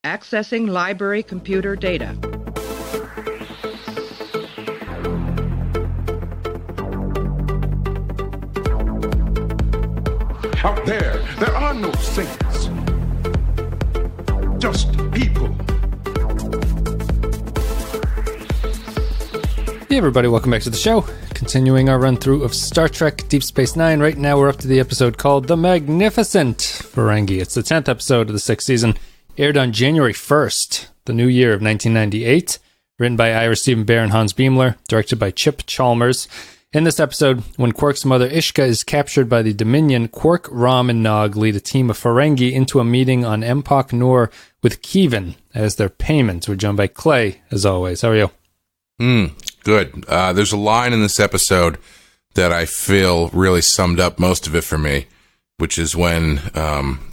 Accessing library computer data. Out there are no saints. Just people. Hey everybody, welcome back to the show. Continuing our run through of Star Trek Deep Space Nine. Right now we're up to the episode called The Magnificent Ferengi. It's the 10th episode of the 6th season. Aired on January 1st, the new year of 1998. Written by Ira Steven Behr and Hans Beimler. Directed by Chip Chalmers. In this episode, when Quark's mother Ishka is captured by the Dominion, Quark, Rom, and Nog lead a team of Ferengi into a meeting on Empok Nor with Kevin as their payment. We're joined by Clay, as always. How are you? Good. There's a line in this episode that I feel really summed up most of it for me, which is when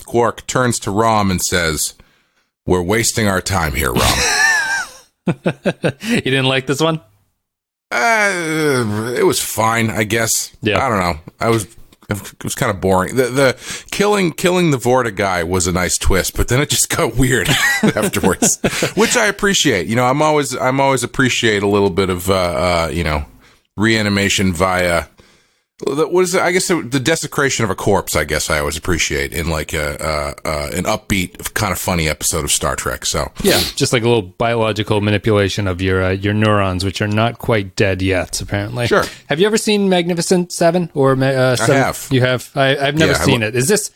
Quark turns to Rom and says, "We're wasting our time here, Rom." You didn't like this one? It was fine, I guess. Yeah. I don't know. It was kind of boring. The killing the Vorta guy was a nice twist, but then it just got weird afterwards, which I appreciate. You know, I'm always appreciate a little bit of reanimation via what is it? I guess the desecration of a corpse. I guess I always appreciate in like an upbeat, kind of funny episode of Star Trek. So yeah, just like a little biological manipulation of your neurons, which are not quite dead yet, apparently. Sure. Have you ever seen Magnificent Seven or Seven? I have. You have? I've never seen it. Is this?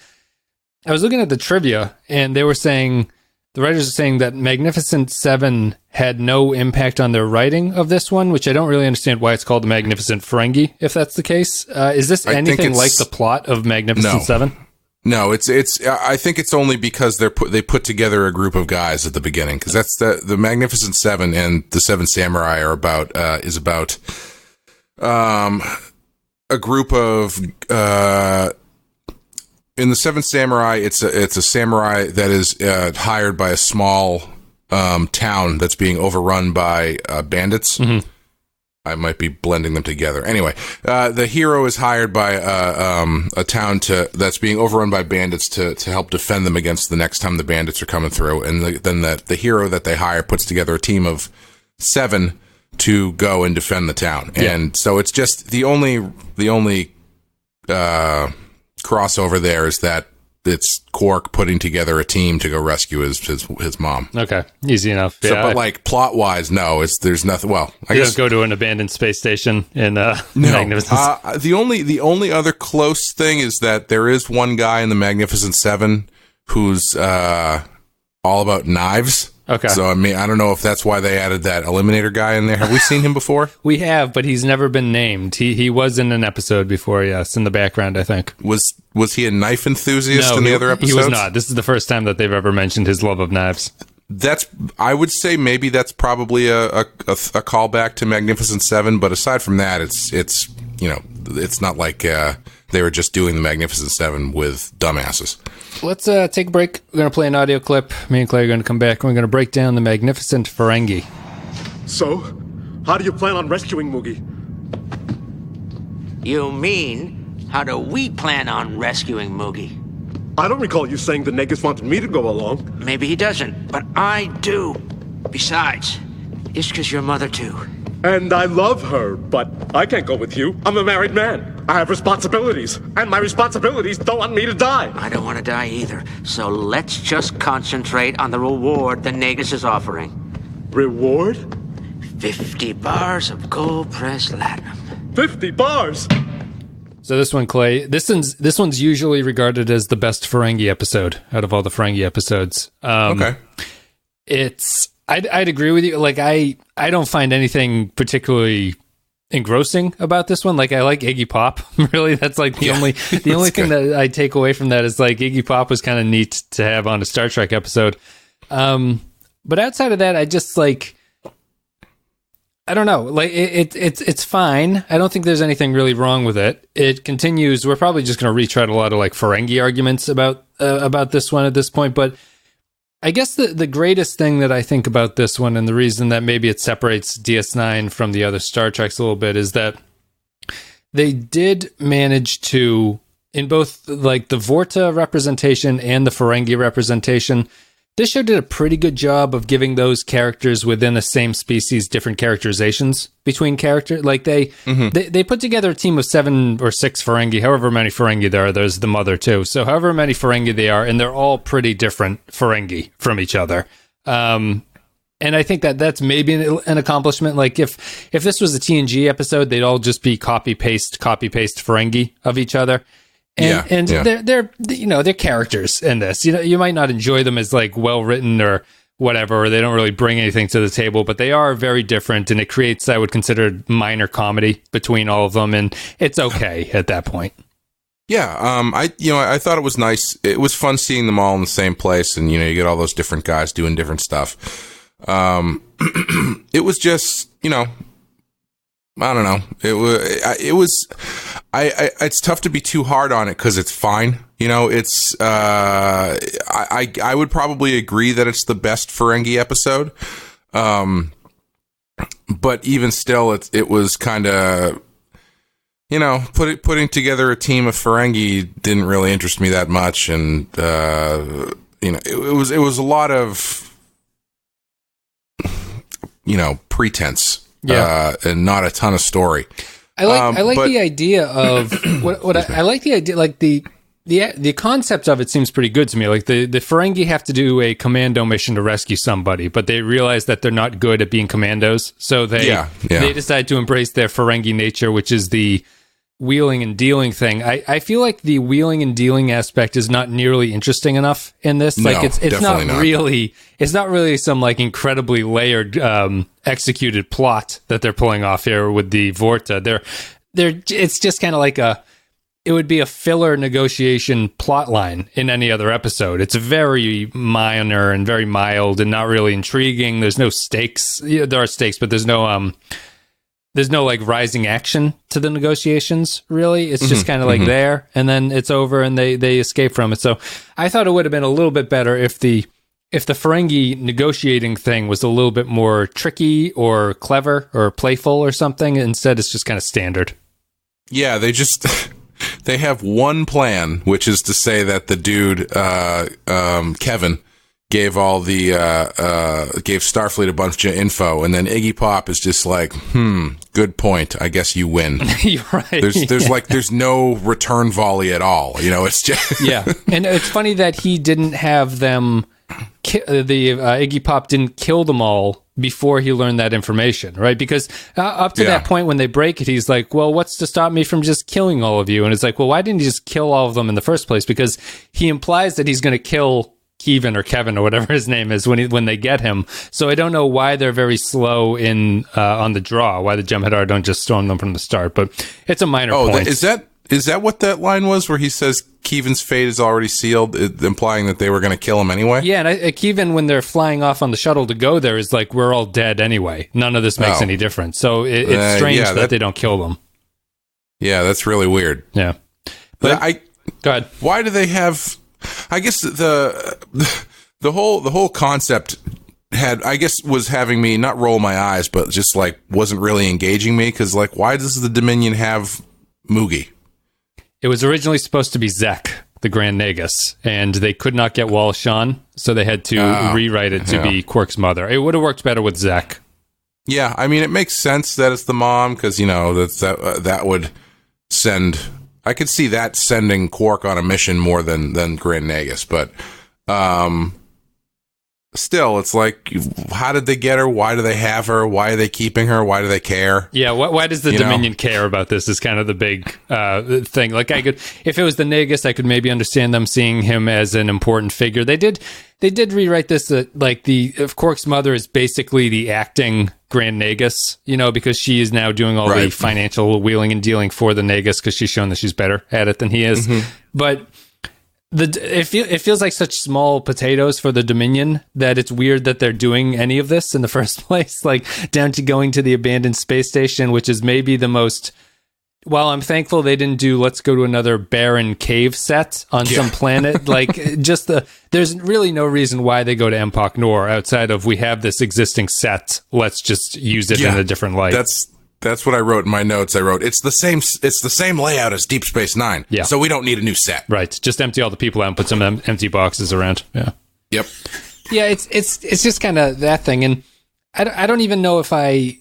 I was looking at the trivia, and they were saying the writers are saying that Magnificent Seven had no impact on their writing of this one, which I don't really understand why it's called the Magnificent Ferengi, if that's the case. Is this anything like the plot of Magnificent Seven? No, it's. I think it's only because they put together a group of guys at the beginning, because that's the Magnificent Seven and the Seven Samurai are about a group of in the Seven Samurai. It's a samurai that is hired by a small town that's being overrun by bandits. Mm-hmm. I might be blending them together. Anyway, the hero is hired by a town that's being overrun by bandits to help defend them against the next time the bandits are coming through. And then the hero that they hire puts together a team of 7 to go and defend the town. Yeah. And so it's just the only crossover there is that it's Quark putting together a team to go rescue his mom. Okay, easy enough. So, but like plot wise, no, there's nothing. Well, I guess don't go to an abandoned space station in no. Magnificent. The only other close thing is that there is one guy in the Magnificent Seven who's all about knives. Okay. So, I mean, I don't know if that's why they added that Eliminator guy in there. Have we seen him before? We have, but he's never been named. He was in an episode before, yes, in the background, I think. Was he a knife enthusiast in the other episodes? He was not. This is the first time that they've ever mentioned his love of knives. I would say maybe that's probably a callback to Magnificent Seven, but aside from that, it's not like they were just doing the Magnificent Seven with dumbasses. Let's take a break. We're going to play an audio clip. Me and Clay are going to come back, and we're going to break down the Magnificent Ferengi. So, how do you plan on rescuing Moogie? You mean, how do we plan on rescuing Moogie? I don't recall you saying the Negus wanted me to go along. Maybe he doesn't, but I do. Besides, Ishka's your mother too. And I love her, but I can't go with you. I'm a married man. I have responsibilities, and my responsibilities don't want me to die. I don't want to die either, so let's just concentrate on the reward the Negus is offering. Reward? 50 bars of gold-pressed latinum. 50 bars? So this one, Clay, this one's usually regarded as the best Ferengi episode out of all the Ferengi episodes. Okay. I'd agree with you. Like, I don't find anything particularly engrossing about this one. Like, I like Iggy Pop. Really, that's like the only thing that I take away from that is like Iggy Pop was kind of neat to have on a Star Trek episode. But outside of that, I just like, I don't know. Like it's fine. I don't think there's anything really wrong with it. It continues. We're probably just going to retread a lot of like Ferengi arguments about this one at this point, but I guess the greatest thing that I think about this one, and the reason that maybe it separates DS9 from the other Star Treks a little bit, is that they did manage to, in both like the Vorta representation and the Ferengi representation, This show did a pretty good job of giving those characters within the same species different characterizations between characters. Like they put together a team of 7 or 6 Ferengi, however many Ferengi there are. There's the mother too. So however many Ferengi they are, and they're all pretty different Ferengi from each other. And I think that's maybe an accomplishment. Like if this was a TNG episode, they'd all just be copy paste Ferengi of each other. And they're characters in this. You might not enjoy them as like well written or whatever, or they don't really bring anything to the table, but they are very different, and it creates, I would consider, minor comedy between all of them, and it's okay at that point. Yeah, I thought it was nice. It was fun seeing them all in the same place, and you get all those different guys doing different stuff. It was just, I don't know. It's tough to be too hard on it because it's fine. It's, I would probably agree that it's the best Ferengi episode. But even still, it was kind of, putting together a team of Ferengi didn't really interest me that much. And, it was a lot of, pretense. And not a ton of story. I like the idea of I like the idea, like the concept of it seems pretty good to me. Like the Ferengi have to do a commando mission to rescue somebody, but they realize that they're not good at being commandos, so they decide to embrace their Ferengi nature, which is the wheeling and dealing thing. I feel like the wheeling and dealing aspect is not nearly interesting enough in this. Like it's not really some like incredibly layered executed plot that they're pulling off here with the Vorta. It's just kind of like it would be a filler negotiation plot line in any other episode. It's very minor and very mild and not really intriguing. There's no stakes. There are stakes, but there's no like rising action to the negotiations, really. It's just kind of like there, and then it's over and they escape from it. So I thought it would have been a little bit better if the Ferengi negotiating thing was a little bit more tricky or clever or playful or something. Instead, it's just kind of standard. Yeah, they have one plan, which is to say that the dude, Kevin, gave gave Starfleet a bunch of info, and then Iggy Pop is just like, good point. I guess you win. You're right. There's no return volley at all. It's just yeah. And it's funny that he didn't have them. Iggy Pop didn't kill them all before he learned that information, right? Because up to that point when they break it, he's like, well, what's to stop me from just killing all of you? And it's like, well, why didn't he just kill all of them in the first place? Because he implies that he's going to kill Kevin or whatever his name is when they get him. So I don't know why they're very slow on the draw, why the Jem'Hadar don't just storm them from the start, but it's a minor point. Is that what that line was where he says Keevan's fate is already sealed, implying that they were going to kill him anyway? Yeah, and Kevin, when they're flying off on the shuttle to go there, is like, we're all dead anyway. None of this makes any difference. So it's strange that they don't kill them. Yeah, that's really weird. Yeah. But go ahead. Why do they have... I guess the whole concept was having me not roll my eyes, but just like wasn't really engaging me, because like, why does the Dominion have Moogie? It was originally supposed to be Zek, the Grand Nagus, and they could not get Walsh on, so they had to rewrite it to be Quark's mother. It would have worked better with Zek. Yeah, I mean, it makes sense that it's the mom, because that would send. I could see that sending Quark on a mission more than Grand Nagus, but still, it's like, how did they get her? Why do they have her? Why are they keeping her? Why do they care? Yeah, why does the Dominion care about this is kind of the big thing. Like, if it was the Nagus, I could maybe understand them seeing him as an important figure. They did rewrite this, like Quark's mother is basically the acting Grand Nagus, because she is now doing all the financial wheeling and dealing for the Nagus, because she's shown that she's better at it than he is. But it feels like such small potatoes for the Dominion that it's weird that they're doing any of this in the first place, like down to going to the abandoned space station, which is maybe the most... While I'm thankful they didn't do let's go to another barren cave set on some planet, like there's really no reason why they go to Empok Nor outside of we have this existing set, let's just use it in a different light. That's what I wrote in my notes. I wrote it's the same layout as Deep Space Nine. Yeah. So we don't need a new set. Right. Just empty all the people out and put some empty boxes around. Yeah. Yep. Yeah, it's just kind of that thing, and I don't even know if I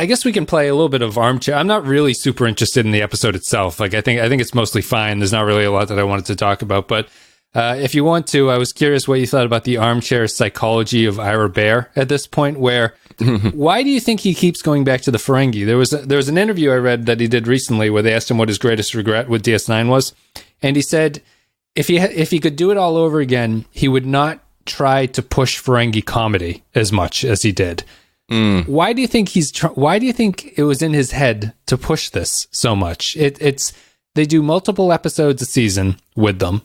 guess we can play a little bit of armchair. I'm not really super interested in the episode itself. Like I think it's mostly fine. There's not really a lot that I wanted to talk about, but if you want to, I was curious what you thought about the armchair psychology of Ira Behr at this point. Where why do you think he keeps going back to the Ferengi? There was an interview I read that he did recently where they asked him what his greatest regret with DS9 was, and he said if he could do it all over again, he would not try to push Ferengi comedy as much as he did. Why do you think why do you think it was in his head to push this so much? They do multiple episodes a season with them.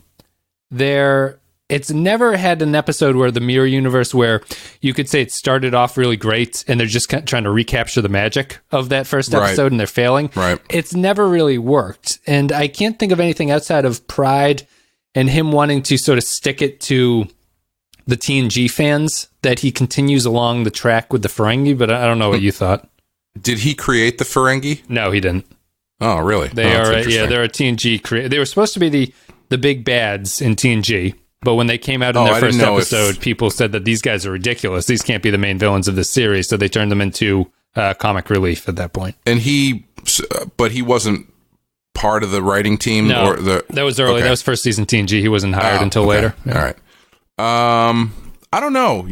It's never had an episode where the mirror universe where you could say it started off really great and they're just trying to recapture the magic of that first episode and they're failing. Right. It's never really worked. And I can't think of anything outside of Pride and him wanting to sort of stick it to the TNG fans that he continues along the track with the Ferengi, but I don't know what you thought. Did he create the Ferengi? No, he didn't. Oh, really? They're a TNG they were supposed to be the big bads in TNG, but when they came out in their first episode, people said that these guys are ridiculous. These can't be the main villains of this series, so they turned them into comic relief at that point. And but he wasn't part of the writing team? No, or that was early. Okay. That was first season TNG. He wasn't hired until later. Yeah. All right. I don't know.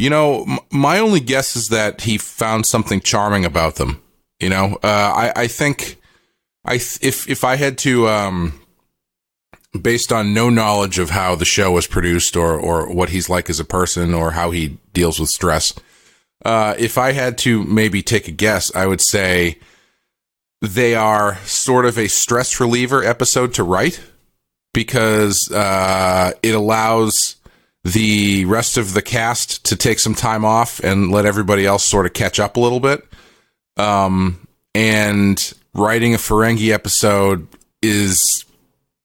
My only guess is that he found something charming about them. I think if I had to, based on no knowledge of how the show was produced or what he's like as a person or how he deals with stress, if I had to maybe take a guess, I would say they are sort of a stress reliever episode to write because it allows the rest of the cast to take some time off and let everybody else sort of catch up a little bit. And writing a Ferengi episode is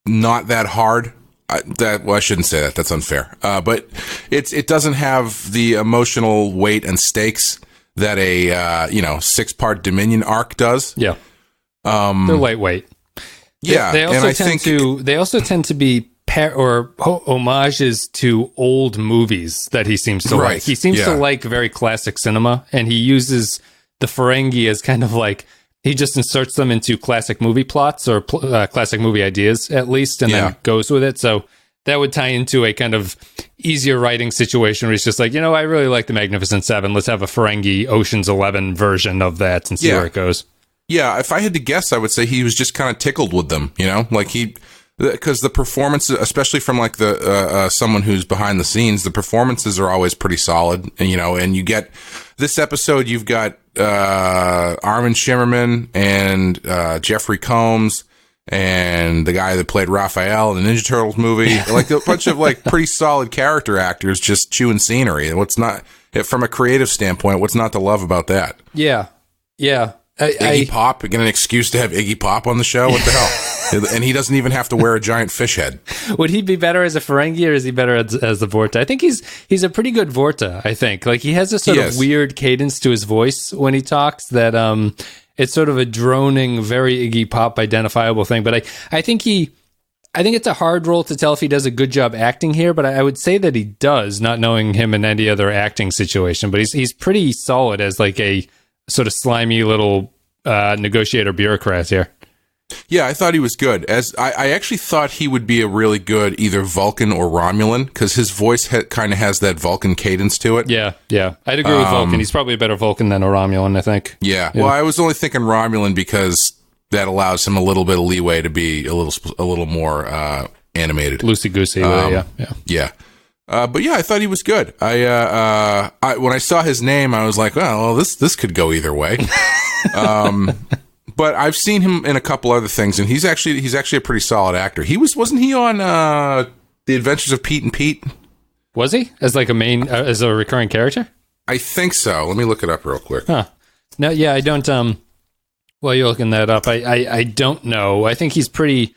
not that hard. I shouldn't say that. That's unfair. But it doesn't have the emotional weight and stakes that a 6-part Dominion arc does. Yeah. They're lightweight. Yeah. They also tend to be homages to old movies that he seems to like. He seems to like very classic cinema, and he uses the Ferengi as kind of like, he just inserts them into classic movie plots or classic movie ideas, at least, and then goes with it. So that would tie into a kind of easier writing situation where he's just like, I really like the Magnificent Seven. Let's have a Ferengi Ocean's 11 version of that and see where it goes. Yeah, if I had to guess, I would say he was just kind of tickled with them, because the performances, especially from like the someone who's behind the scenes, the performances are always pretty solid. And you get this episode, you've got Armin Shimmerman and Jeffrey Combs and the guy that played Raphael in the Ninja Turtles movie, like a bunch of like pretty solid character actors just chewing scenery. What's not, from a creative standpoint, what's not to love about that? Yeah, yeah. Iggy Pop, again, an excuse to have Iggy Pop on the show? What the hell? And he doesn't even have to wear a giant fish head. Would he be better as a Ferengi or is he better as the Vorta? I think he's a pretty good Vorta, I think. Like, he has a sort of weird cadence to his voice when he talks that it's sort of a droning, very Iggy Pop identifiable thing. But I think it's a hard role to tell if he does a good job acting here, but I would say that he does, not knowing him in any other acting situation. But he's pretty solid as like a sort of slimy little negotiator bureaucrat here. Yeah, I thought he was good. I actually thought he would be a really good either Vulcan or Romulan because his voice kind of has that Vulcan cadence to it. Yeah. I'd agree with Vulcan. He's probably a better Vulcan than a Romulan, I think. Yeah. Well, I was only thinking Romulan because that allows him a little bit of leeway to be a little more animated, loosey goosey. Yeah. But yeah, I thought he was good. I when I saw his name, I was like, well, this could go either way. But I've seen him in a couple other things, and he's actually a pretty solid actor. Wasn't he on The Adventures of Pete and Pete? Was he as like as a recurring character? I think so. Let me look it up real quick. Huh. No, yeah, I don't. While you're looking that up, I don't know. I think he's pretty.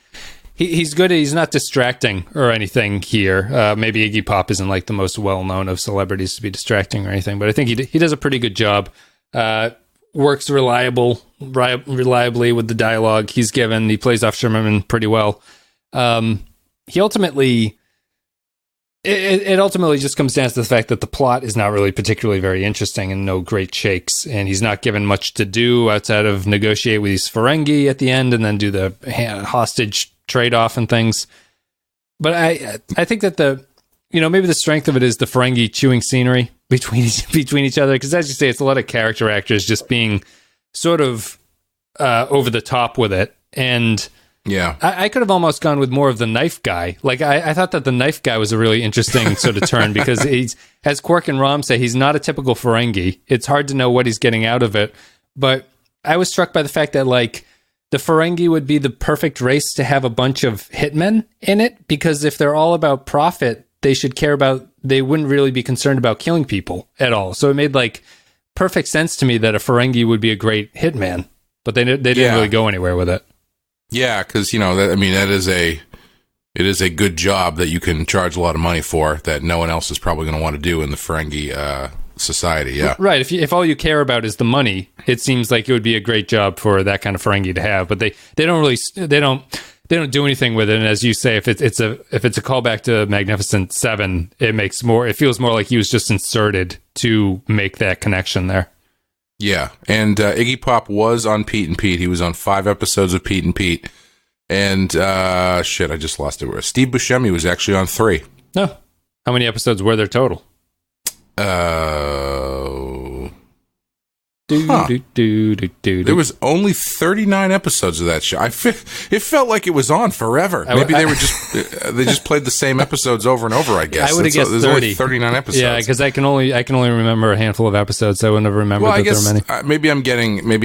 He's good. He's not distracting or anything here. Maybe Iggy Pop isn't like the most well-known of celebrities to be distracting or anything, but I think he does a pretty good job. Works reliably with the dialogue he's given. He plays off Sherman pretty well. He ultimately, It ultimately just comes down to the fact that the plot is not really particularly very interesting and no great shakes, and he's not given much to do outside of negotiate with these Ferengi at the end and then do the hostage trade-off and things. But I think that maybe the strength of it is the Ferengi chewing scenery between each other, because as you say, it's a lot of character actors just being sort of over the top with it. And yeah, I could have almost gone with more of the knife guy. Like I thought that the knife guy was a really interesting sort of turn, because he's, as Quark and Rom say, he's not a typical Ferengi. It's hard to know what he's getting out of it. But I was struck by the fact that like the Ferengi would be the perfect race to have a bunch of hitmen in it, because if they're all about profit, they wouldn't really be concerned about killing people at all. So it made like perfect sense to me that a Ferengi would be a great hitman, but they didn't really go anywhere with it. Yeah, because it is a good job that you can charge a lot of money for that no one else is probably going to want to do in the Ferengi society. Yeah, right. If all you care about is the money, it seems like it would be a great job for that kind of Ferengi to have. But they don't do anything with it. And as you say, if it's a callback to Magnificent Seven, it feels more like he was just inserted to make that connection there. Yeah, and Iggy Pop was on Pete and Pete. He was on 5 episodes of Pete and Pete. And, I just lost it. Steve Buscemi was actually on 3. No. How many episodes were there total? There was only 39 episodes of that show. It felt like it was on forever. Maybe they just played the same episodes over and over, I guess. I would have guessed 30. Only 39 episodes. Yeah, because I can only remember a handful of episodes, so I wouldn't have remembered that there were many. Maybe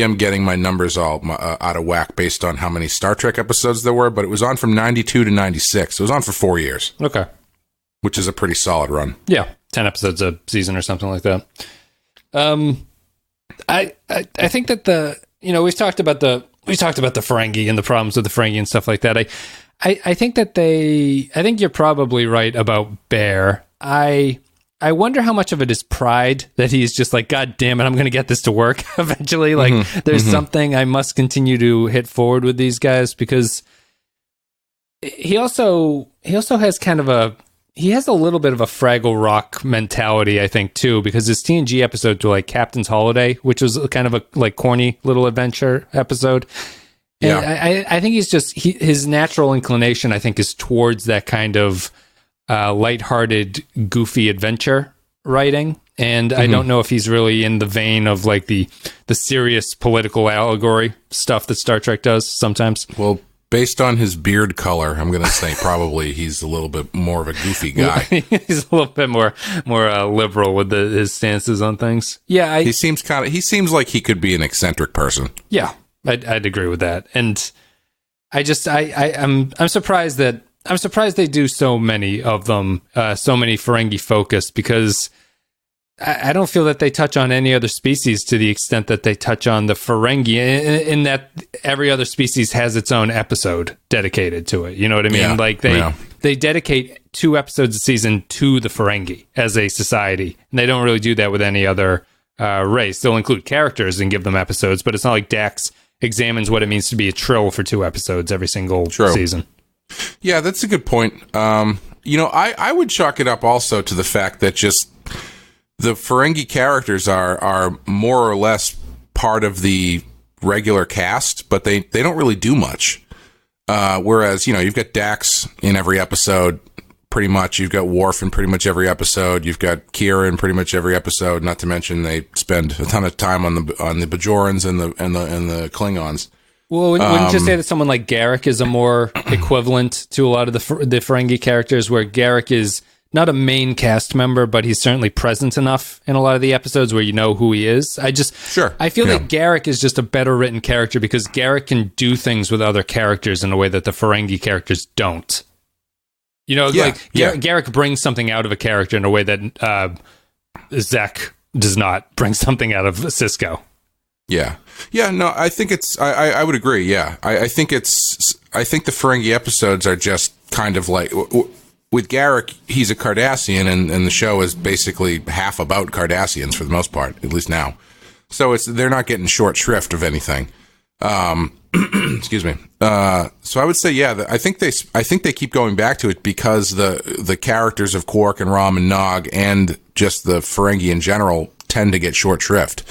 I'm getting my numbers all out of whack based on how many Star Trek episodes there were, but it was on from 92 to 96. It was on for 4 years. Okay. Which is a pretty solid run. Yeah, 10 episodes a season or something like that. I think that we've talked about the Ferengi and the problems with the Ferengi and stuff like that. I think you're probably right about Behr. I wonder how much of it is pride that he's just like, God damn it, I'm going to get this to work eventually. Like there's something I must continue to hit forward with these guys, because he also has he has a little bit of a Fraggle Rock mentality, I think, too, because his TNG episode to like Captain's Holiday, which was kind of a like corny little adventure episode. And yeah. I think his natural inclination, I think, is towards that kind of lighthearted, goofy adventure writing. And I don't know if he's really in the vein of like the serious political allegory stuff that Star Trek does sometimes. Well, based on his beard color, I'm going to say probably he's a little bit more of a goofy guy. He's a little bit more liberal with his stances on things. Yeah, he seems like he could be an eccentric person. Yeah, I'd agree with that. And I'm surprised they do so many of them, so many Ferengi focused, because I don't feel that they touch on any other species to the extent that they touch on the Ferengi, in that every other species has its own episode dedicated to it. You know what I mean? Yeah, like they dedicate 2 episodes a season to the Ferengi as a society, and they don't really do that with any other race. They'll include characters and give them episodes, but it's not like Dax examines what it means to be a Trill for 2 episodes every single season. Yeah, that's a good point. I would chalk it up also to the fact that just the Ferengi characters are more or less part of the regular cast, but they don't really do much. Whereas, you've got Dax in every episode, pretty much. You've got Worf in pretty much every episode. You've got Kira in pretty much every episode. Not to mention they spend a ton of time on the Bajorans and the Klingons. Well, wouldn't you say that someone like Garak is a more equivalent to a lot of the Ferengi characters, where Garak is not a main cast member, but he's certainly present enough in a lot of the episodes where you know who he is. I feel like Garak is just a better written character, because Garak can do things with other characters in a way that the Ferengi characters don't. Garak brings something out of a character in a way that Zek does not bring something out of Sisko. Yeah. Yeah, no, I think I would agree, yeah. I think the Ferengi episodes are just kind of like, with Garak, he's a Cardassian, and the show is basically half about Cardassians for the most part, at least now. So they're not getting short shrift of anything. excuse me. So I would say, yeah, I think they keep going back to it because the characters of Quark and Rom and Nog and just the Ferengi in general tend to get short shrift.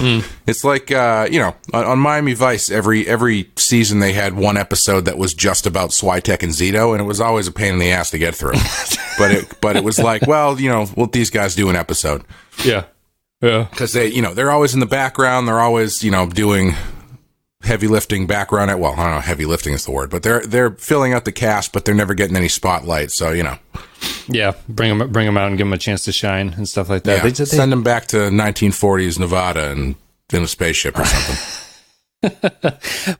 It's like, on Miami Vice, every season they had one episode that was just about Switek and Zito, and it was always a pain in the ass to get through. but it was like, well, let these guys do an episode. Yeah. Yeah. Because they're always in the background. They're always, doing heavy lifting background. Well, I don't know, heavy lifting is the word, but they're filling out the cast, but they're never getting any spotlight. So, Yeah, bring them out and give them a chance to shine and stuff like that. Yeah, send them back to 1940s Nevada and in a spaceship or something.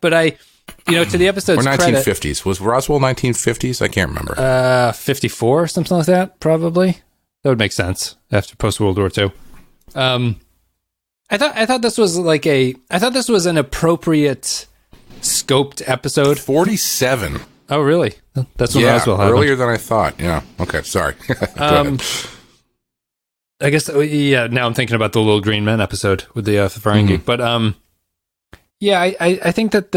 But to the episode's or 1950s. Was Roswell 1950s? I can't remember. 54, something like that, probably. That would make sense after post World War II. I thought this was an appropriate scoped episode. 47. Oh, really? That's when Roswell happened. Earlier than I thought. Yeah. Okay. Sorry. I guess. Yeah. Now I'm thinking about the Little Green Men episode with the Ferengi. But yeah, I think that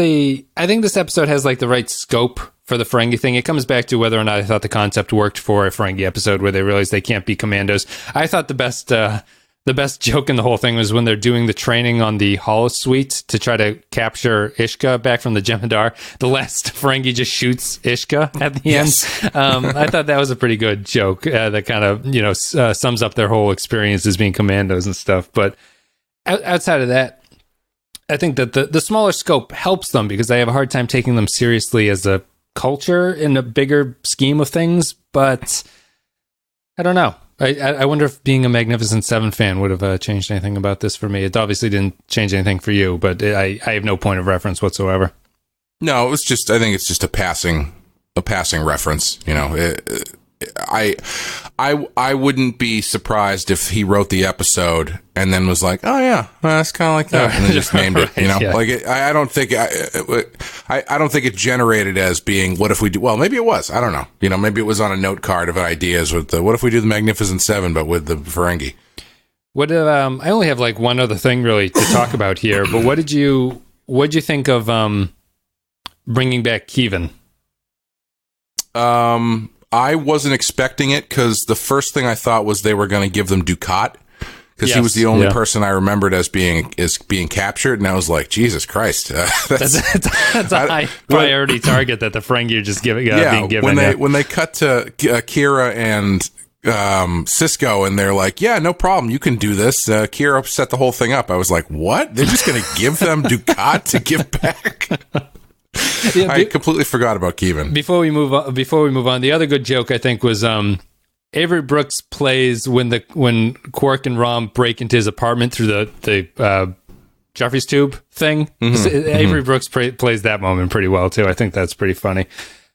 I think this episode has like the right scope for the Ferengi thing. It comes back to whether or not I thought the concept worked for a Ferengi episode where they realize they can't be commandos. I thought the best joke in the whole thing was when they're doing the training on the holosuite to try to capture Ishka back from the Jem'Hadar. The last Ferengi just shoots Ishka at the end. I thought that was a pretty good joke that kind of, sums up their whole experience as being commandos and stuff. But outside of that, I think that the smaller scope helps them because I have a hard time taking them seriously as a culture in a bigger scheme of things. But I don't know. I wonder if being a Magnificent Seven fan would have changed anything about this for me. It obviously didn't change anything for you, but I have no point of reference whatsoever. No, it was just, I think it's just a passing reference. I wouldn't be surprised if he wrote the episode and then was like, oh yeah, well, that's kind of like that, and then just named it. Yeah. Like I don't think it generated as being what if we do. Well, maybe it was. I don't know. Maybe it was on a note card of ideas with what if we do the Magnificent Seven, but with the Ferengi. What I only have like one other thing really to talk about here, but what did you think of bringing back Kevin? I wasn't expecting it because the first thing I thought was they were going to give them Dukat because he was the only person I remembered as being captured, and I was like, Jesus Christ, that's a high priority target that the Ferengi are just being given. When they cut to Kira and Cisco, and they're like, yeah, no problem, you can do this. Kira set the whole thing up. I was like, what? They're just going to give them Dukat to give back? Yeah, I completely forgot about Kevin. Before we move on, the other good joke I think was Avery Brooks plays when Quark and Rom break into his apartment through the Jeffries tube thing. Avery Brooks plays that moment pretty well too. I think that's pretty funny.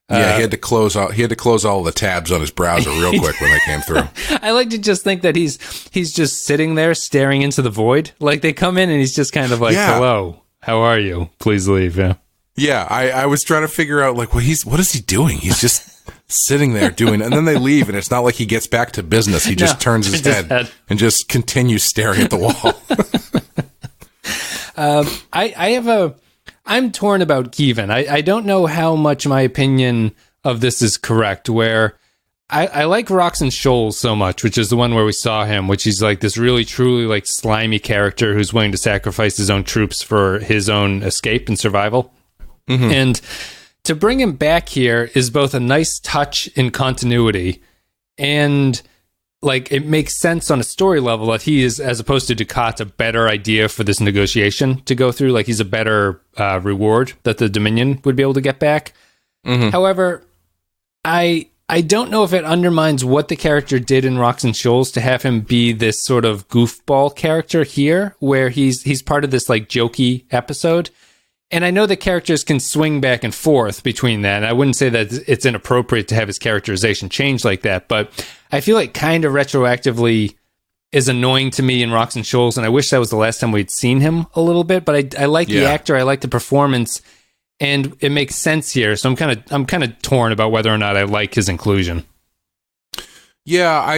Yeah, he had to close all the tabs on his browser real quick when they came through. I like to just think that he's just sitting there staring into the void. Like they come in and he's just kind of like, hello, how are you? Please leave. Yeah. Yeah, I was trying to figure out like what is he doing? He's just sitting there doing, and then they leave, and it's not like he gets back to business. He just turns his head and just continues staring at the wall. I'm torn about Kevin. I don't know how much my opinion of this is correct. Where I like Rocks and Shoals so much, which is the one where we saw him, which he's like this really truly like slimy character who's willing to sacrifice his own troops for his own escape and survival. And to bring him back here is both a nice touch in continuity and like it makes sense on a story level that he is, as opposed to Dukat, a better idea for this negotiation to go through. Like he's a better reward that the Dominion would be able to get back. However, I don't know if it undermines what the character did in Rocks and Shoals to have him be this sort of goofball character here, where he's part of this like jokey episode. And I know the characters can swing back and forth between that. And I wouldn't say that it's inappropriate to have his characterization change like that. But I feel like kind of retroactively is annoying to me in Rocks and Shoals. And I wish that was the last time we'd seen him a little bit. But I like the actor. I like the performance. And it makes sense here. So I'm kind of torn about whether or not I like his inclusion. Yeah,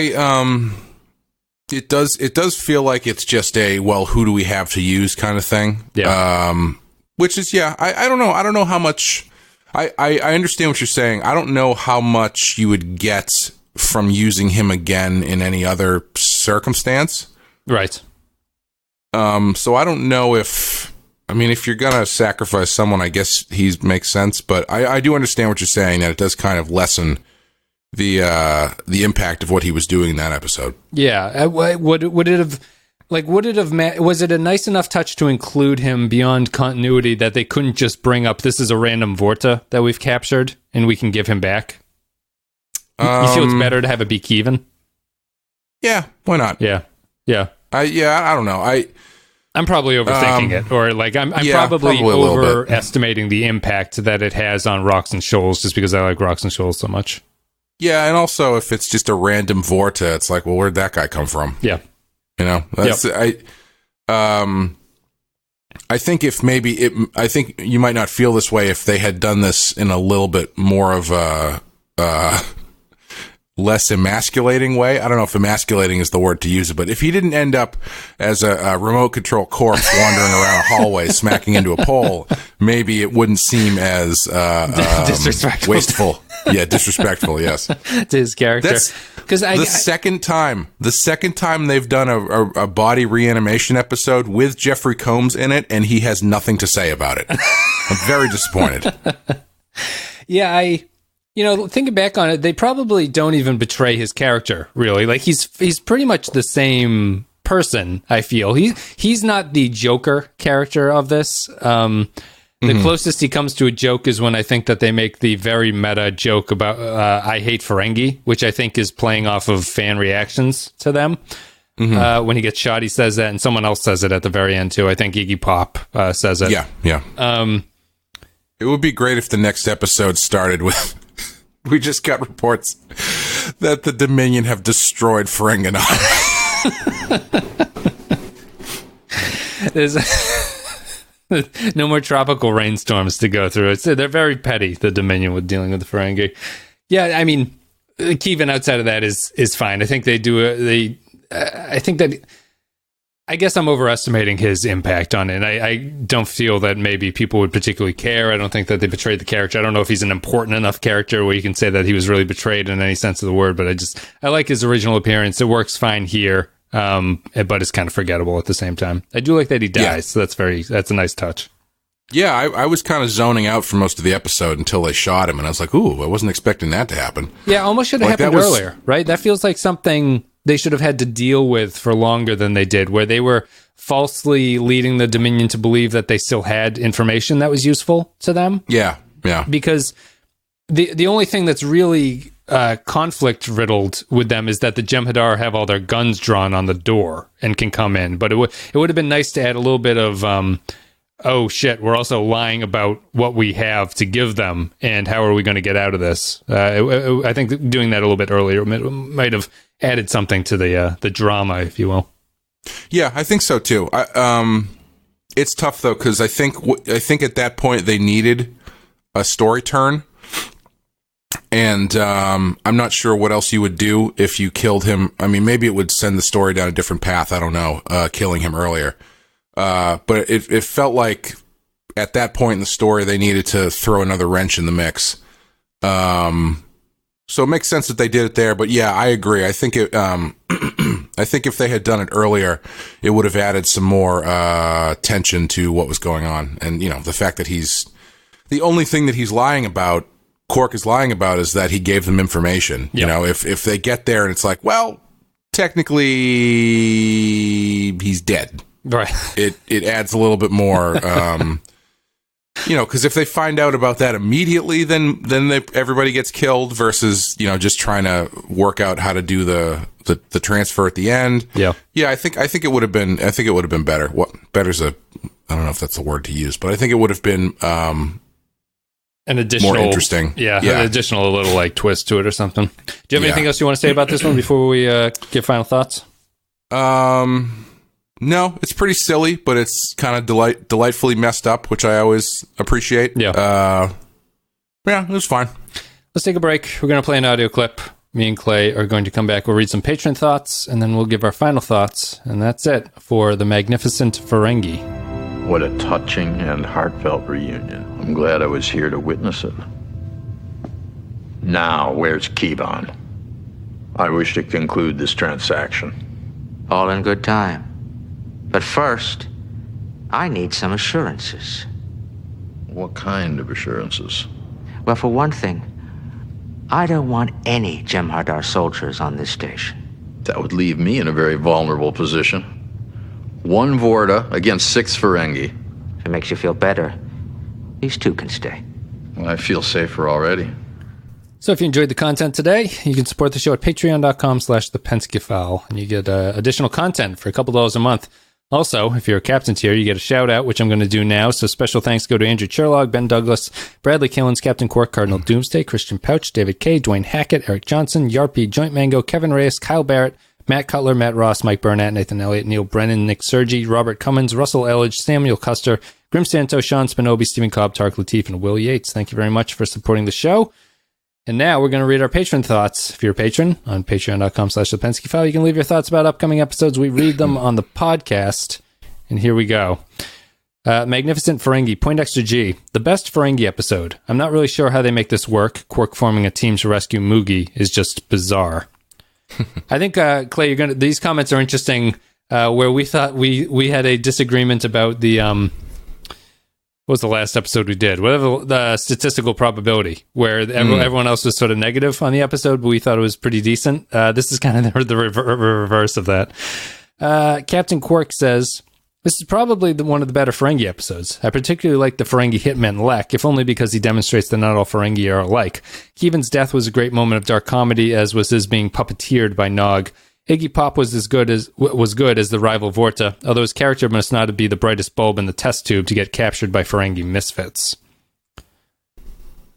it does feel like it's just a, well, who do we have to use kind of thing. Yeah. Which is, yeah, I don't know. I don't know how much. I understand what you're saying. I don't know how much you would get from using him again in any other circumstance. Right. So I don't know if you're gonna sacrifice someone, I guess he makes sense. But I do understand what you're saying, that it does kind of lessen the impact of what he was doing in that episode. Yeah. Would it have? Was it a nice enough touch to include him beyond continuity that they couldn't just bring up, this is a random Vorta that we've captured and we can give him back? You feel it's better to have it be Kevin? Yeah, why not? Yeah. I don't know. I'm probably overthinking it, or I'm probably overestimating the impact that it has on Rocks and Shoals, just because I like Rocks and Shoals so much. Yeah, and also if it's just a random Vorta, it's like, well, where'd that guy come from? Yeah. That's, yep. I think if maybe I think you might not feel this way if they had done this in a little bit more of a less emasculating way. I don't know if emasculating is the word to use it, but if he didn't end up as a remote control corpse wandering around a hallway smacking into a pole, maybe it wouldn't seem as disrespectful. Wasteful. Yeah, disrespectful. Yes, to his character. That's because the second time they've done a body reanimation episode with Jeffrey Combs in it, and he has nothing to say about it. I'm very disappointed. Yeah, thinking back on it, they probably don't even betray his character, really. Like, he's pretty much the same person, I feel. He's not the Joker character of this. The closest he comes to a joke is when I think that they make the very meta joke about I hate Ferengi, which I think is playing off of fan reactions to them. When he gets shot, he says that, and someone else says it at the very end, too. I think Iggy Pop says it. Yeah. It would be great if the next episode started with... We just got reports that the Dominion have destroyed Ferengi. There's no more tropical rainstorms to go through. They're very petty, the Dominion, with dealing with the Ferengi. Yeah, I mean, Kevin outside of that is fine. I think they do. I think that. I guess I'm overestimating his impact on it. I don't feel that maybe people would particularly care. I don't think that they betrayed the character. I don't know if he's an important enough character where you can say that he was really betrayed in any sense of the word, but I like his original appearance. It works fine here, but it's kind of forgettable at the same time. I do like that he dies, so that's a nice touch. Yeah, I was kind of zoning out for most of the episode until they shot him, and I was like, ooh, I wasn't expecting that to happen. Yeah, almost should have happened earlier, right? That feels like something they should have had to deal with for longer than they did, where they were falsely leading the Dominion to believe that they still had information that was useful to them. Yeah. Because the only thing that's really conflict-riddled with them is that the Jem'Hadar have all their guns drawn on the door and can come in. But it would have been nice to add a little bit of, oh shit, we're also lying about what we have to give them, and how are we going to get out of this? I think doing that a little bit earlier might have added something to the drama, if you will. Yeah, I think so too. It's tough though, because I think at that point they needed a story turn, and I'm not sure what else you would do if you killed him. I mean, maybe it would send the story down a different path. I don't know, killing him earlier. But it felt like at that point in the story they needed to throw another wrench in the mix. So it makes sense that they did it there, but yeah, I agree. I think I think if they had done it earlier, it would have added some more tension to what was going on. And the fact that the only thing that he's lying about, Quark is lying about, is that he gave them information. Yep. If they get there and it's like, well, technically he's dead. Right. It adds a little bit more. Because if they find out about that immediately, then everybody gets killed versus, just trying to work out how to do the transfer at the end. Yeah. Yeah, I think it would have been better. What better's I don't know if that's the word to use, but I think it would have been an additional, more interesting. Yeah. An additional little twist to it or something. Do you have anything else you want to say about this one before we give final thoughts? No, it's pretty silly, but it's kind of delightfully messed up, which I always appreciate. Yeah. It was fine. Let's take a break. We're going to play an audio clip. Me and Clay are going to come back. We'll read some patron thoughts, and then we'll give our final thoughts. And that's it for the magnificent Ferengi. What a touching and heartfelt reunion. I'm glad I was here to witness it. Now, where's Kevon? I wish to conclude this transaction. All in good time. But first, I need some assurances. What kind of assurances? Well, for one thing, I don't want any Jem'Hadar soldiers on this station. That would leave me in a very vulnerable position. 1 Vorta against 6 Ferengi. If it makes you feel better, these 2 can stay. Well, I feel safer already. So if you enjoyed the content today, you can support the show at patreon.com/the Pensky File, and you get additional content for a couple $2 a month. Also, if you're a captain tier, you get a shout out, which I'm going to do now. So special thanks go to Andrew Cherlog, Ben Douglas, Bradley Killens, Captain Quark, Cardinal Doomsday, Christian Pouch, David K, Dwayne Hackett, Eric Johnson, Yarpy, Joint Mango, Kevin Reyes, Kyle Barrett, Matt Cutler, Matt Ross, Mike Burnett, Nathan Elliott, Neil Brennan, Nick Sergi, Robert Cummins, Russell Elledge, Samuel Custer, Grim Santo, Sean Spinobi, Stephen Cobb, Tark Latif, and Will Yates. Thank you very much for supporting the show. And now we're going to read our patron thoughts. If you're a patron on patreon.com/the Pensky File, you can leave your thoughts about upcoming episodes. We read them on the podcast. And here we go. Magnificent Ferengi, Poindexter G. The best Ferengi episode. I'm not really sure how they make this work. Quark forming a team to rescue Moogie is just bizarre. I think, Clay, these comments are interesting, where we thought we had a disagreement about the... what was the last episode we did? Whatever the statistical probability, where everyone else was sort of negative on the episode, but we thought it was pretty decent. This is kind of the reverse of that. Captain Quark says, this is probably one of the better Ferengi episodes. I particularly like the Ferengi hitman Lek, if only because he demonstrates that not all Ferengi are alike. Keevan's death was a great moment of dark comedy, as was his being puppeteered by Nog. Iggy Pop was good as the rival Vorta, although his character must not be the brightest bulb in the test tube to get captured by Ferengi misfits.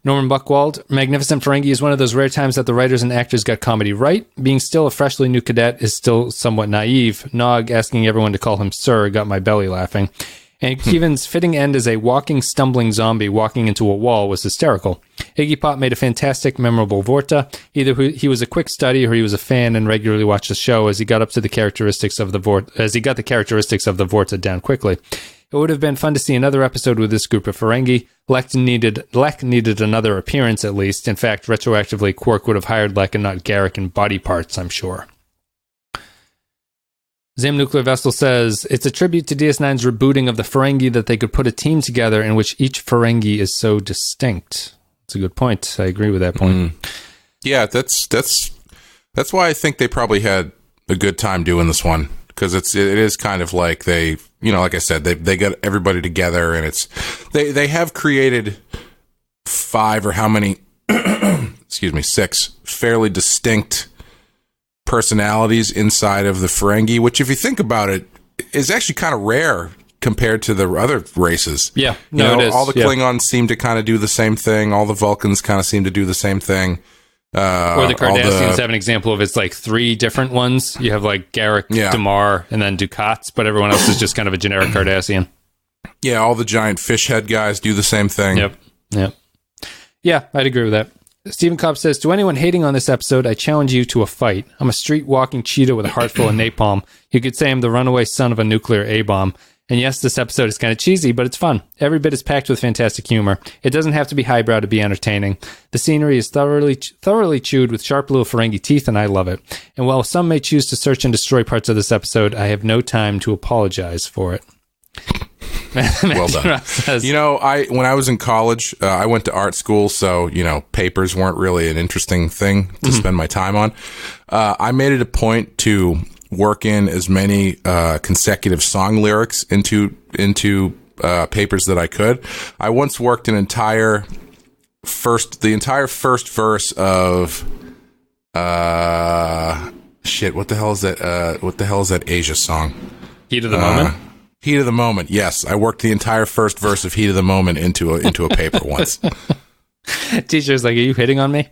Norman Buckwald, Magnificent Ferengi is one of those rare times that the writers and actors got comedy right. Being still a freshly new cadet is still somewhat naive. Nog asking everyone to call him Sir got my belly laughing. And Keevan's fitting end as a walking, stumbling zombie walking into a wall was hysterical. Iggy Pop made a fantastic, memorable Vorta. Either he was a quick study or he was a fan and regularly watched the show as he got up to the characteristics of the Vorta down quickly. It would have been fun to see another episode with this group of Ferengi. Lek needed another appearance at least. In fact, retroactively, Quark would have hired Lek and not Garrick in body parts, I'm sure. Zam Nuclear Vestal says, it's a tribute to DS9's rebooting of the Ferengi that they could put a team together in which each Ferengi is so distinct. That's a good point. I agree with that point. Yeah, that's why I think they probably had a good time doing this one, because it is kind of like they, like I said, they got everybody together, and they have created 5 or how many, 6 fairly distinct personalities inside of the Ferengi, which if you think about it, is actually kind of rare compared to the other races. Yeah, it is. All the yeah. Klingons seem to kind of do the same thing. All the Vulcans kind of seem to do the same thing. Or the Cardassians have an example of it's like 3 different ones. You have like Garrick, Damar, and then Ducats, but everyone else is just kind of a generic Cardassian. Yeah, all the giant fish head guys do the same thing. Yep. Yeah, I'd agree with that. Stephen Cobb says, to anyone hating on this episode, I challenge you to a fight. I'm a street-walking cheetah with a heart full of napalm. You could say I'm the runaway son of a nuclear A-bomb. And yes, this episode is kind of cheesy, but it's fun. Every bit is packed with fantastic humor. It doesn't have to be highbrow to be entertaining. The scenery is thoroughly chewed with sharp little Ferengi teeth, and I love it. And while some may choose to search and destroy parts of this episode, I have no time to apologize for it. Well done. Says, when I was in college, I went to art school, so, papers weren't really an interesting thing to spend my time on. I made it a point to work in as many consecutive song lyrics into papers that I could. I once worked the entire first verse of what the hell is that Asia song? Heat of the Moment? Heat of the Moment, yes. I worked the entire first verse of Heat of the Moment into a paper once. Teacher's like, are you hitting on me?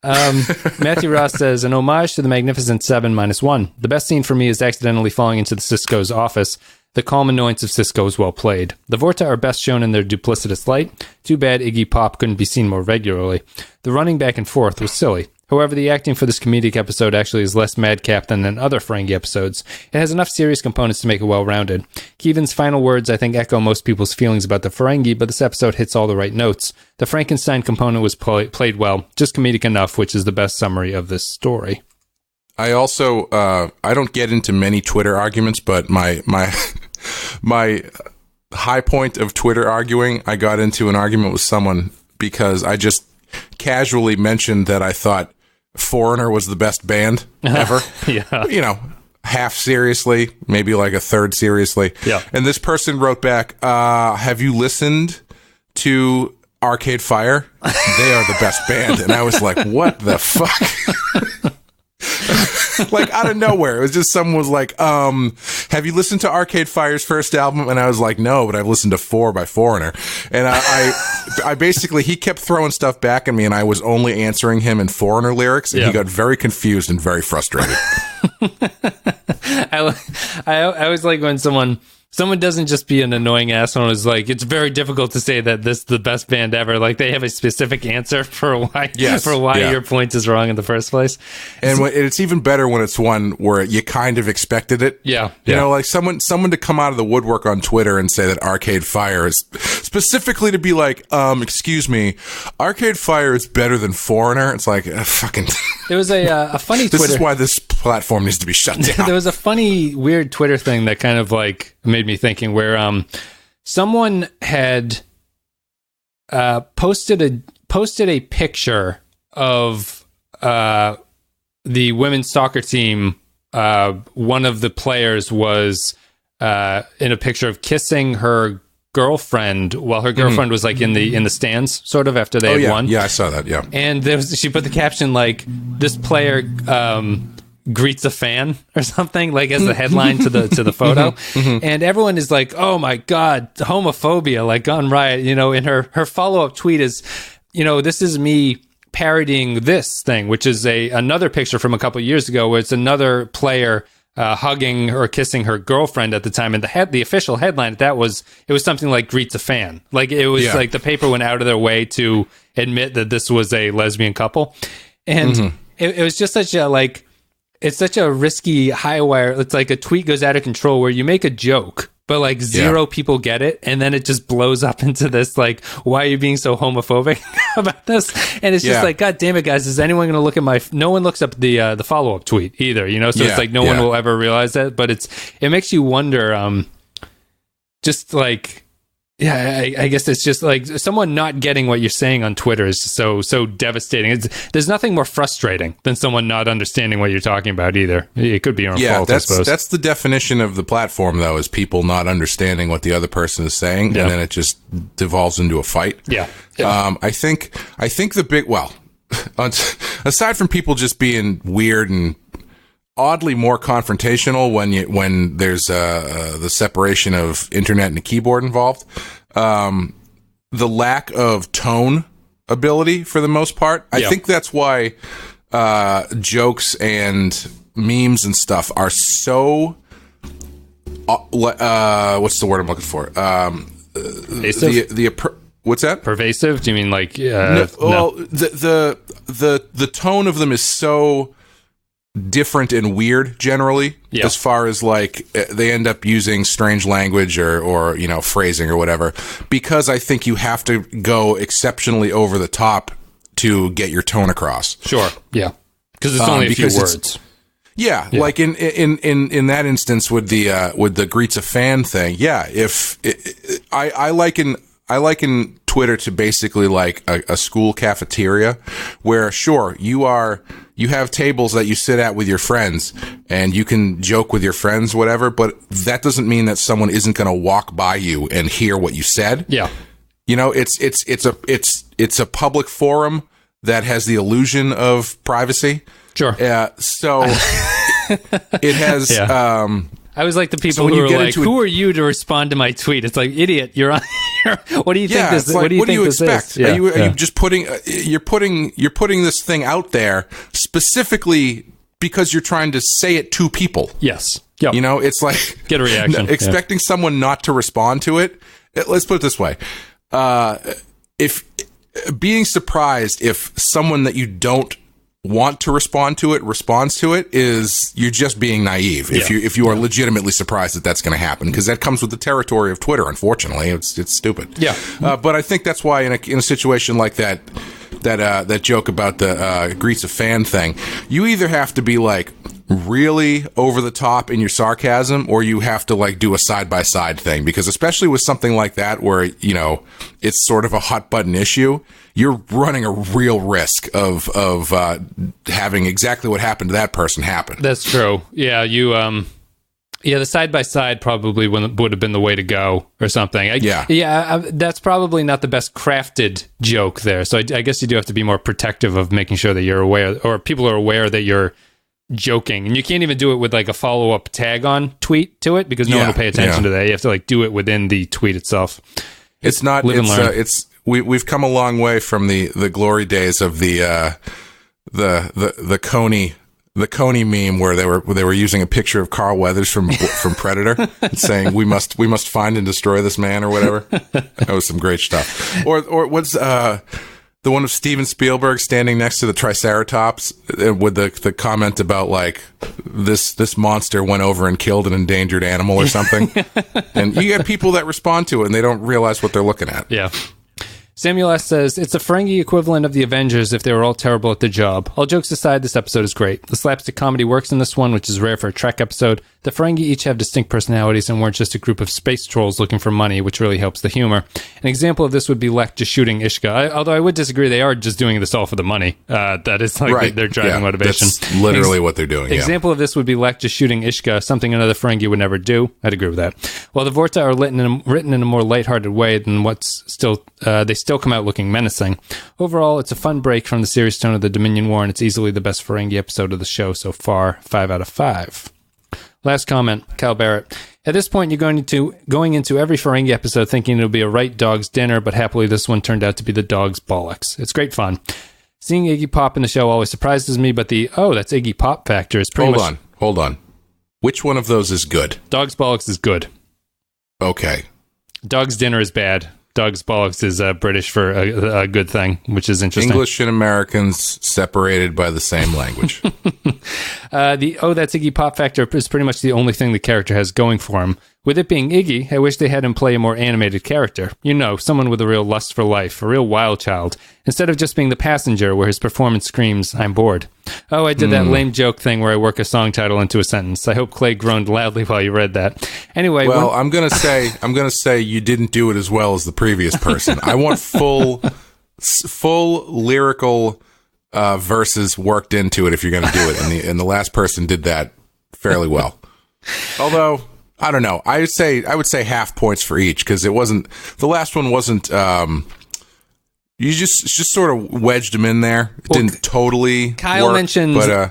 Matthew Ross says, an homage to the Magnificent 7-1. The best scene for me is accidentally falling into the Sisko's office. The calm annoyance of Sisko is well played. The Vorta are best shown in their duplicitous light. Too bad Iggy Pop couldn't be seen more regularly. The running back and forth was silly. However, the acting for this comedic episode actually is less madcap than in other Ferengi episodes. It has enough serious components to make it well-rounded. Keevan's final words, I think, echo most people's feelings about the Ferengi, but this episode hits all the right notes. The Frankenstein component was played well, just comedic enough, which is the best summary of this story. I also, I don't get into many Twitter arguments, but my high point of Twitter arguing, I got into an argument with someone because I just casually mentioned that I thought Foreigner was the best band ever. Yeah. You know, half seriously, maybe like a third seriously. Yeah. And this person wrote back, have you listened to Arcade Fire? They are the best band. And I was like, what the fuck? Like out of nowhere. It was just someone was like, have you listened to Arcade Fire's first album? And I was like, no, but I've listened to 4 by Foreigner. And I basically, he kept throwing stuff back at me and I was only answering him in Foreigner lyrics and he got very confused and very frustrated. I always like when someone doesn't just be an annoying asshole and is like, it's very difficult to say that this is the best band ever. Like they have a specific answer for why your point is wrong in the first place. And it's even better when it's one where you kind of expected it. Yeah. You know, like someone to come out of the woodwork on Twitter and say that Arcade Fire is specifically to be like, excuse me, Arcade Fire is better than Foreigner. It's like, fucking. There was a funny Twitter. This is why this platform needs to be shut down. There was a funny, weird Twitter thing that kind of like made me thinking where someone had posted a picture of the women's soccer team. One of the players was in a picture of kissing her girlfriend while her girlfriend was like in the stands sort of after they had won. Yeah, I saw that. Yeah. And she put the caption like, this player greets a fan or something, like as the headline to the photo. And everyone is like, oh my God, homophobia, like gone riot, you know. And her follow-up tweet is, you know, this is me parodying this thing, which is another picture from a couple of years ago where it's another player hugging or kissing her girlfriend at the time, and the official headline it was something like greets a fan. Like it was like the paper went out of their way to admit that this was a lesbian couple. And it was just such a like, it's such a risky high wire. It's like a tweet goes out of control where you make a joke, but like zero people get it. And then it just blows up into this, like, why are you being so homophobic about this? And it's just like, God damn it, guys. Is anyone going to look at no one looks up the follow-up tweet either, you know? So it's like, no one will ever realize that, but it makes you wonder, just like, I guess it's just like someone not getting what you're saying on Twitter is so devastating. There's nothing more frustrating than someone not understanding what you're talking about either. It could be your own fault, I suppose. That's the definition of the platform, though, is people not understanding what the other person is saying, and then it just devolves into a fight. Yeah. I think the big, aside from people just being weird and oddly more confrontational when there's the separation of internet and a keyboard involved. The lack of tone ability for the most part. I think that's why jokes and memes and stuff are so what's the word I'm looking for? What's that? Pervasive? Do you mean like the tone of them is so different and weird generally, as far as like they end up using strange language or you know, phrasing or whatever, because I think you have to go exceptionally over the top to get your tone across. Sure. Yeah. Because it's only a few words. Yeah, like in that instance with the greets a fan thing. Yeah, I liken Twitter to basically like a school cafeteria where sure you have tables that you sit at with your friends and you can joke with your friends, whatever, but that doesn't mean that someone isn't going to walk by you and hear what you said. Yeah. You know, it's a public forum that has the illusion of privacy. Sure. So it has, I was like the people who are like, who are you to respond to my tweet? It's like, idiot, you're on here. What do you think this is? Like, what do you expect? Yeah. Are you just putting you're putting this thing out there specifically because you're trying to say it to people? Yes. Yep. You know, it's like get a reaction. Expecting someone not to respond to it. Let's put it this way. If being surprised if someone that you don't want to respond to it responds to it is you're just being naive if you are legitimately surprised that that's going to happen, because that comes with the territory of Twitter. Unfortunately, it's stupid. But I think that's why in a situation like that joke about the greets a fan thing, you either have to be like really over the top in your sarcasm, or you have to like do a side-by-side thing, because especially with something like that where, you know, it's sort of a hot button issue, you're running a real risk of having exactly what happened to that person happen. That's true. Yeah, the side-by-side probably would have been the way to go or something. That's probably not the best crafted joke there. So I guess you do have to be more protective of making sure that you're aware, or people are aware that you're joking. And you can't even do it with like a follow-up tag on tweet to it, because no one will pay attention to that. You have to like do it within the tweet itself. We've come a long way from the glory days of the Coney meme, where they were using a picture of Carl Weathers from Predator and saying we must find and destroy this man, or whatever. That was some great stuff. Or what's the one of Steven Spielberg standing next to the Triceratops with the comment about like this monster went over and killed an endangered animal or something. And you get people that respond to it and they don't realize what they're looking at. Yeah. Samuel S. says, it's a Ferengi equivalent of the Avengers if they were all terrible at their job. All jokes aside, this episode is great. The slapstick comedy works in this one, which is rare for a Trek episode. The Ferengi each have distinct personalities and weren't just a group of space trolls looking for money, which really helps the humor. An example of this would be Lek just shooting Ishka. Although I would disagree, they are just doing this all for the money. That is like their driving motivation. That's literally what they're doing. Example of this would be Lek just shooting Ishka, something another Ferengi would never do. I'd agree with that. While the Vorta are written in a more lighthearted way than they still come out looking menacing. Overall, it's a fun break from the serious tone of the Dominion War, and it's easily the best Ferengi episode of the show so far. 5 out of 5. Last comment, Kyle Barrett. At this point, you're going into every Ferengi episode thinking it'll be a right dog's dinner, but happily this one turned out to be the dog's bollocks. It's great fun. Seeing Iggy Pop in the show always surprises me, but the, that's Iggy Pop factor is pretty much... Hold on. Which one of those is good? Dog's bollocks is good. Okay. Dog's dinner is bad. Dog's bollocks is British for a good thing, which is interesting. English and Americans separated by the same language. That's Iggy Pop factor is pretty much the only thing the character has going for him. With it being Iggy, I wish they had him play a more animated character. You know, someone with a real lust for life, a real wild child, instead of just being the passenger where his performance screams, I'm bored. I did that lame joke thing where I work a song title into a sentence. I hope Clay groaned loudly while you read that. Anyway, I'm gonna say you didn't do it as well as the previous person. I want full lyrical verses worked into it if you're gonna do it, and the last person did that fairly well. Although I don't know, I would say half points for each, because the last one wasn't. You just sort of wedged him in there. It didn't totally Kyle work,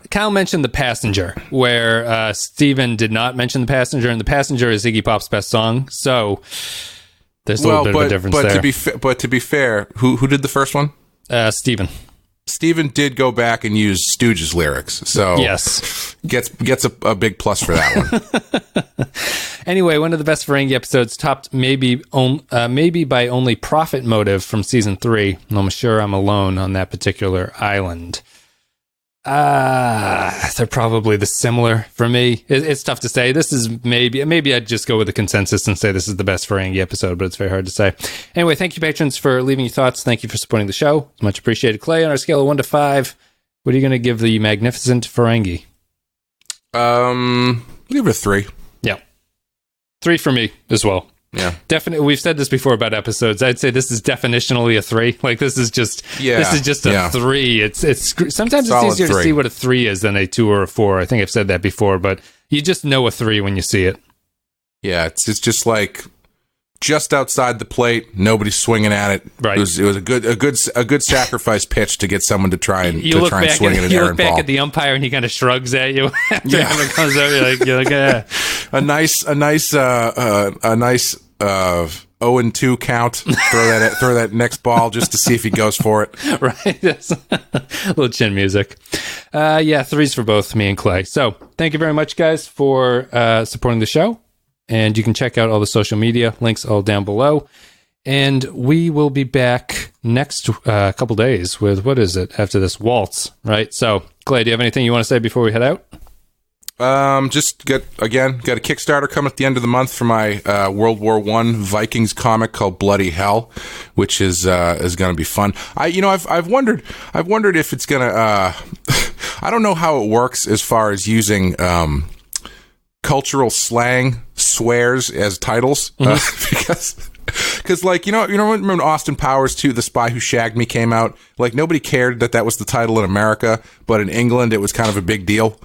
Kyle mentioned the passenger, where Steven did not mention the passenger, and the passenger is Iggy Pop's best song. So there's a little bit of a difference there. But to be fair, who did the first one? Steven did go back and use Stooges lyrics, so yes, gets a big plus for that one. Anyway, one of the best Ferengi episodes, topped maybe by only profit motive from season 3. I'm sure I'm alone on that particular island. They're probably the similar for me. It's tough to say. This is maybe I'd just go with the consensus and say this is the best Ferengi episode, but it's very hard to say. Anyway, thank you, patrons, for leaving your thoughts. Thank you for supporting the show. It's much appreciated. Clay, on our scale of 1 to 5, what are you going to give the magnificent Ferengi? Give it a 3. Yeah, 3 for me as well. Yeah, definitely. We've said this before about episodes. I'd say this is definitionally a 3. Like this is just a 3. It's sometimes it's easier to see what a 3 is than a 2 or a 4. I think I've said that before, but you just know a 3 when you see it. Yeah, it's just like just outside the plate, nobody's swinging at it. Right. It was a good sacrifice pitch to get someone to try and swing at an errant ball. You look back at the umpire and he kind of shrugs at you after it comes over. You're like, a nice 0-2 count. Throw that next ball just to see if he goes for it. Right. A little chin music. 3s for both me and Clay. So thank you very much, guys, for supporting the show. And you can check out all the social media links all down below. And we will be back next couple days with, what is it, after this, Waltz, right? So, Clay, do you have anything you want to say before we head out? Just got a Kickstarter coming at the end of the month for my World War I Vikings comic called Bloody Hell, which is going to be fun. I've wondered if it's going to. I don't know how it works as far as using cultural slang swears as titles, because like you know when Austin Powers 2, The Spy Who Shagged Me came out, like nobody cared that was the title in America, but in England it was kind of a big deal.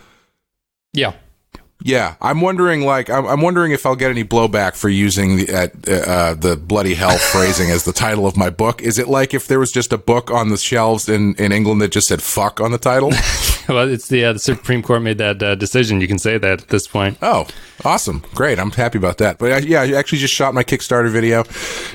Yeah, I'm wondering if I'll get any blowback for using the bloody hell phrasing as the title of my book. Is it like if there was just a book on the shelves in England that just said "fuck" on the title? Well, it's the Supreme Court made that decision. You can say that at this point. Oh, awesome. Great. I'm happy about that. But I actually just shot my Kickstarter video.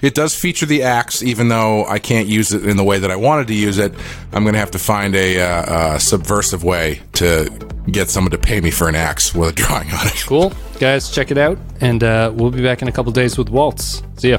It does feature the axe, even though I can't use it in the way that I wanted to use it. I'm going to have to find a subversive way to get someone to pay me for an axe with a drawing on it. Cool. Guys, check it out. And we'll be back in a couple days with Waltz. See ya.